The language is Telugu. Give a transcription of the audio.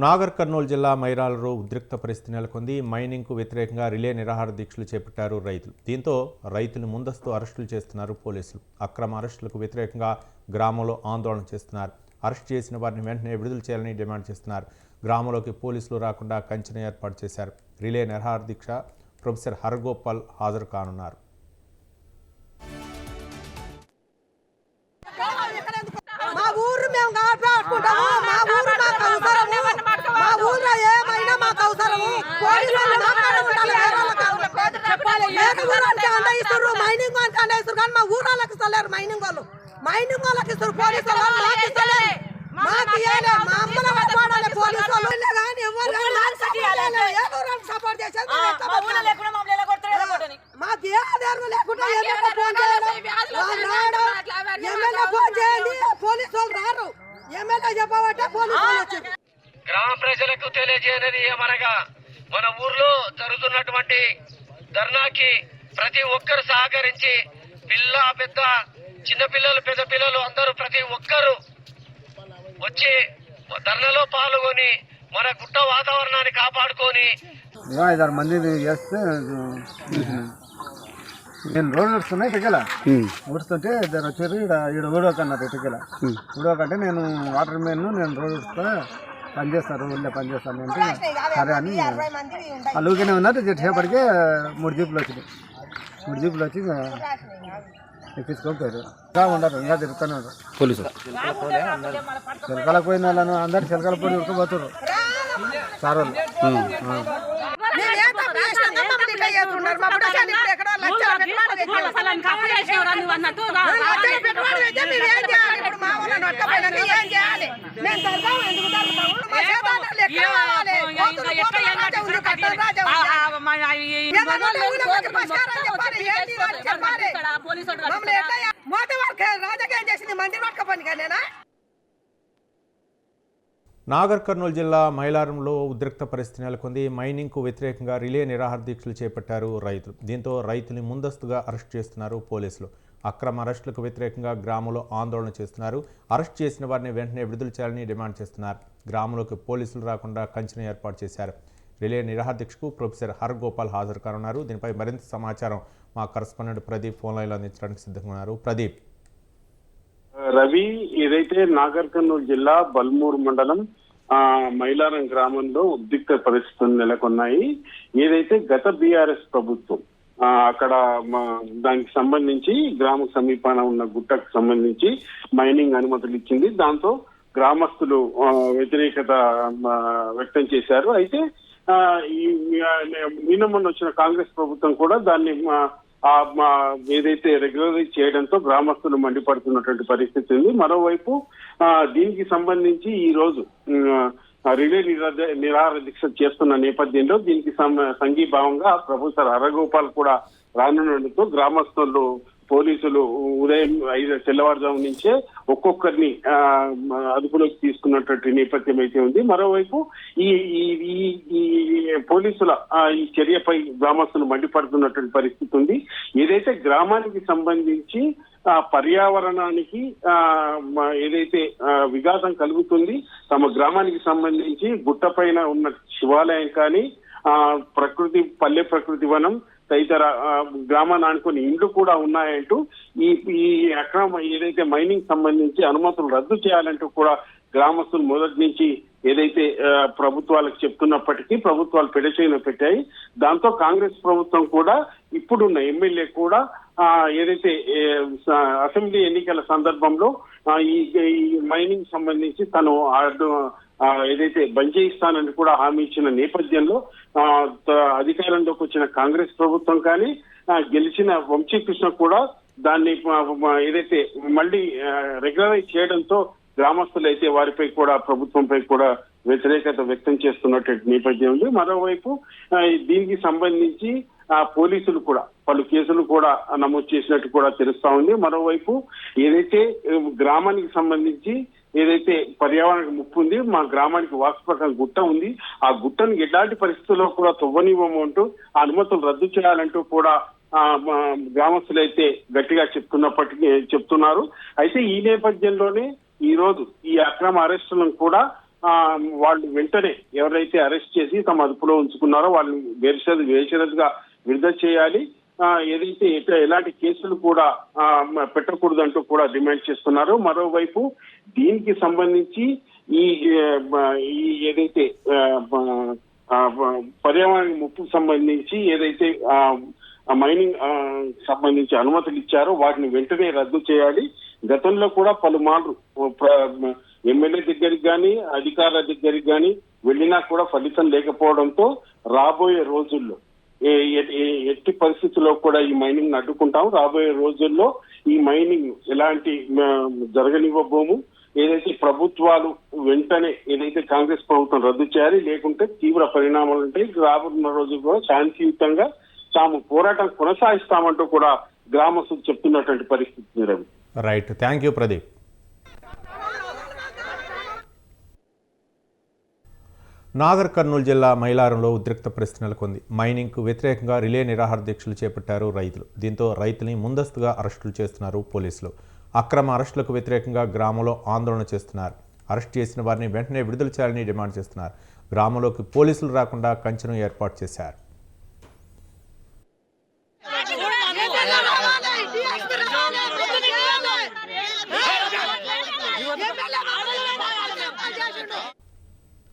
నాగర్ కర్నూలు జిల్లా మైరాలలో ఉద్రిక్త పరిస్థితి నెలకొంది. మైనింగ్కు వ్యతిరేకంగా రిలే నిరాహార దీక్షలు చేపట్టారు రైతులు. దీంతో రైతులు ముందస్తు అరెస్టులు చేస్తున్నారు పోలీసులు. అక్రమ అరెస్టులకు వ్యతిరేకంగా గ్రామంలో ఆందోళన చేస్తున్నారు. అరెస్ట్ చేసిన వారిని వెంటనే విడుదల చేయాలని డిమాండ్ చేస్తున్నారు. గ్రామంలోకి పోలీసులు రాకుండా కంచెను ఏర్పాటు చేశారు. రిలే నిరాహార దీక్ష ప్రొఫెసర్ హరగోపాల్ హాజరు కానున్నారు. మైనింగ్ వాళ్ళకి ఇస్తారు పోలీసు వాళ్ళు మాకు ఇస్తలేరు. మాకు ఇయ్యాలి, మా అమ్మని పట్టుకోవాలి పోలీసు వాళ్ళు కానీ ఎవరు సపోర్ట్ చేసేది మాకు ఏ ఆధారం లేకుండా ఎమ్మెల్యే ఫోన్ చేయడం ఎమ్మెల్యే ఫోన్ చేయండి, పోలీసు వాళ్ళు రారు. ఎమ్మెల్యే చెప్పబట్టే పోలీసు వాళ్ళు వచ్చారు. గ్రామ ప్రజలకు తెలియజేయనిది ఏమనగా మన ఊర్లో జరుగుతున్నటువంటి ధర్నాకి ప్రతి ఒక్కరు సహకరించి పిల్ల పెద్ద చిన్నపిల్లలు పెద్ద పిల్లలు అందరూ ప్రతి ఒక్కరు వచ్చి ధర్నలో పాల్గొని మన గుట్ట వాతావరణాన్ని కాపాడుకొని 5-6 మంది చేస్తే నేను రోడ్డు నడుస్తున్నా ఇటుకెలా ఊడుస్తుంటే ఇద్దరు వచ్చారు. ఇక్కడ ఊడోకన్నారు ఇటుకెలా ఊడోకంటే నేను వాటర్ మ్యాన్ నేను రోడ్డు వస్తా పనిచేస్తారు ఊళ్ళో పనిచేస్తాను అంటే సరే అని అలుగునే ఉన్నారు. చేపటికే 3 జీపులు వచ్చినాయి. 3 జీపులు వచ్చి తీసుకొని ఇంకా ఉండరు, ఇంకా తిరుగుతున్నారు పోలీసులు. చిలకలకు పోయిన వాళ్ళను అందరు చిలకల పొడి ఉడకపోతారు సార్ వాళ్ళు. నాగర్ కర్నూలు జిల్లా మైలారంలో ఉద్రిక్త పరిస్థితి నెలకొంది. మైనింగ్కు వ్యతిరేకంగా రిలే నిరాహార దీక్షలు చేపట్టారు రైతులు. దీంతో రైతుని ముందస్తుగా అరెస్ట్ చేస్తున్నారు పోలీసులు. అక్రమ అరెస్టులకు వ్యతిరేకంగా గ్రామంలో ఆందోళన చేస్తున్నారు. అరెస్ట్ చేసిన వారిని వెంటనే విడుదల చేయాలని డిమాండ్ చేస్తున్నారు. గ్రామంలోకి పోలీసులు రాకుండా కంచెను ఏర్పాటు చేశారు. రిలే నిరాహార దీక్షకు ప్రొఫెసర్ హరగోపాల్ హాజరు కానున్నారు. దీనిపై మరింత సమాచారం మా కరస్పాండెంట్ ప్రదీప్ ఫోన్ లైన్లో అందించడానికి సిద్ధంగా ఉన్నారు. ప్రదీప్. రవి, ఏదైతే నాగర్ కర్నూలు జిల్లా బల్మూరు మండలం మైలారం గ్రామంలో ఉద్రిక్త పరిస్థితులు నెలకొన్నాయి. ఏదైతే గత బీఆర్ఎస్ ప్రభుత్వం అక్కడ దానికి సంబంధించి గ్రామ సమీపాన ఉన్న గుట్టకు సంబంధించి మైనింగ్ అనుమతులు ఇచ్చింది. దాంతో గ్రామస్తులు వ్యతిరేకత వ్యక్తం చేశారు. అయితే నిన్న మొన్న వచ్చిన కాంగ్రెస్ ప్రభుత్వం కూడా దాన్ని ఏదైతే రెగ్యులరైజ్ చేయడంతో గ్రామస్తులు మండిపడుతున్నటువంటి పరిస్థితి ఉంది. మరోవైపు దీనికి సంబంధించి ఈ రోజు రిలే నిరాహార దీక్ష చేస్తున్న నేపథ్యంలో దీనికి సంఘీభావంగా ప్రొఫెసర్ హరగోపాల్ కూడా రానుండటంతో గ్రామస్తులు పోలీసులు ఉదయం 5 తెల్లవారుజాము నుంచే ఒక్కొక్కరిని అదుపులోకి తీసుకున్నటువంటి నేపథ్యం అయితే ఉంది. మరోవైపు ఈ పోలీసుల ఈ చర్యపై గ్రామస్తులు మండిపడుతున్నటువంటి పరిస్థితి ఉంది. ఏదైతే గ్రామానికి సంబంధించి పర్యావరణానికి ఏదైతే విఘాతం కలుగుతుంది, తమ గ్రామానికి సంబంధించి గుట్టపైన ఉన్న శివాలయం కానీ పల్లె ప్రకృతి వనం తదితర గ్రామాన్ని ఆనుకుని ఇండ్లు కూడా ఉన్నాయంటూ ఈ అక్రమ ఏదైతే మైనింగ్ సంబంధించి అనుమతులు రద్దు చేయాలంటూ కూడా గ్రామస్తులు మొదటి నుంచి ఏదైతే ప్రభుత్వాలకు చెప్తున్నప్పటికీ ప్రభుత్వాలు పెడచేయన పెట్టాయి. దాంతో కాంగ్రెస్ ప్రభుత్వం కూడా ఇప్పుడున్న ఎమ్మెల్యే కూడా ఏదైతే అసెంబ్లీ ఎన్నికల సందర్భంలో ఈ మైనింగ్ సంబంధించి తను ఏదైతే బంద్ చేయిస్తానని కూడా హామీ ఇచ్చిన నేపథ్యంలో అధికారంలోకి వచ్చిన కాంగ్రెస్ ప్రభుత్వం కానీ గెలిచిన వంశీకృష్ణ కూడా దాన్ని ఏదైతే మళ్ళీ రెగ్యులరైజ్ చేయడంతో గ్రామస్తులు అయితే వారిపై కూడా ప్రభుత్వంపై కూడా వ్యతిరేకత వ్యక్తం చేస్తున్నటువంటి నేపథ్యం ఉంది. మరోవైపు దీనికి సంబంధించి పోలీసులు కూడా పలు కేసులు కూడా నమోదు చేసినట్టు కూడా తెలుస్తా ఉంది. మరోవైపు ఏదైతే గ్రామానికి సంబంధించి ఏదైతే పర్యావరణానికి ముప్పు ఉంది, మా గ్రామానికి వాస్తు ప్రకారం గుట్ట ఉంది, ఆ గుట్టను ఎలాంటి పరిస్థితుల్లో కూడా తవ్వనివ్వము అంటూ ఆ అనుమతులు రద్దు చేయాలంటూ కూడా గ్రామస్తులు అయితే గట్టిగా చెప్తున్నారు. అయితే ఈ నేపథ్యంలోనే ఈ రోజు ఈ అక్రమ అరెస్టులను కూడా వాళ్ళు వెంటనే ఎవరైతే అరెస్ట్ చేసి తమ అదుపులో ఉంచుకున్నారో వాళ్ళని బేషరతుగా విడుదల చేయాలి. ఏదైతే ఎలాంటి కేసులు కూడా పెట్టకూడదంటూ కూడా డిమాండ్ చేస్తున్నారు. మరోవైపు దీనికి సంబంధించి ఈ ఏదైతే పర్యావరణ ముప్పుకు సంబంధించి ఏదైతే మైనింగ్ సంబంధించి అనుమతులు ఇచ్చారో వాటిని వెంటనే రద్దు చేయాలి. గతంలో కూడా పలుమార్లు ఎమ్మెల్యే దగ్గరికి కానీ అధికారుల దగ్గరికి కానీ వెళ్ళినా కూడా ఫలితం లేకపోవడంతో రాబోయే రోజుల్లో ఎట్టి పరిస్థితుల్లో కూడా ఈ మైనింగ్ అడ్డుకుంటాం. రాబోయే రోజుల్లో ఈ మైనింగ్ ఎలాంటి జరగనివ్వబోము. ఏదైతే ప్రభుత్వాలు వెంటనే ఏదైతే కాంగ్రెస్ ప్రభుత్వం రద్దు చేయాలి, లేకుంటే తీవ్ర పరిణామాలు ఉంటాయి. రాబోతున్న రోజుల్లో శాంతియుతంగా తాము పోరాటం కొనసాగిస్తామంటూ కూడా గ్రామస్తులు చెప్తున్నటువంటి పరిస్థితి Ravi. Right, thank you Pradeep. Nagar Kurnool జిల్లా మైలారంలో ఉద్రిక్త పరిస్థితి నెలకొంది. మైనింగ్కు వ్యతిరేకంగా రిలే నిరాహార దీక్షలు చేపట్టారు రైతులు. దీంతో రైతుల్ని ముందస్తుగా అరెస్టులు చేస్తున్నారు పోలీసులు. అక్రమ అరెస్టులకు వ్యతిరేకంగా గ్రామంలో ఆందోళన చేస్తున్నారు. అరెస్ట్ చేసిన వారిని వెంటనే విడుదల చేయాలని డిమాండ్ చేస్తున్నారు. గ్రామంలోకి పోలీసులు రాకుండా కంచెను ఏర్పాటు చేశారు.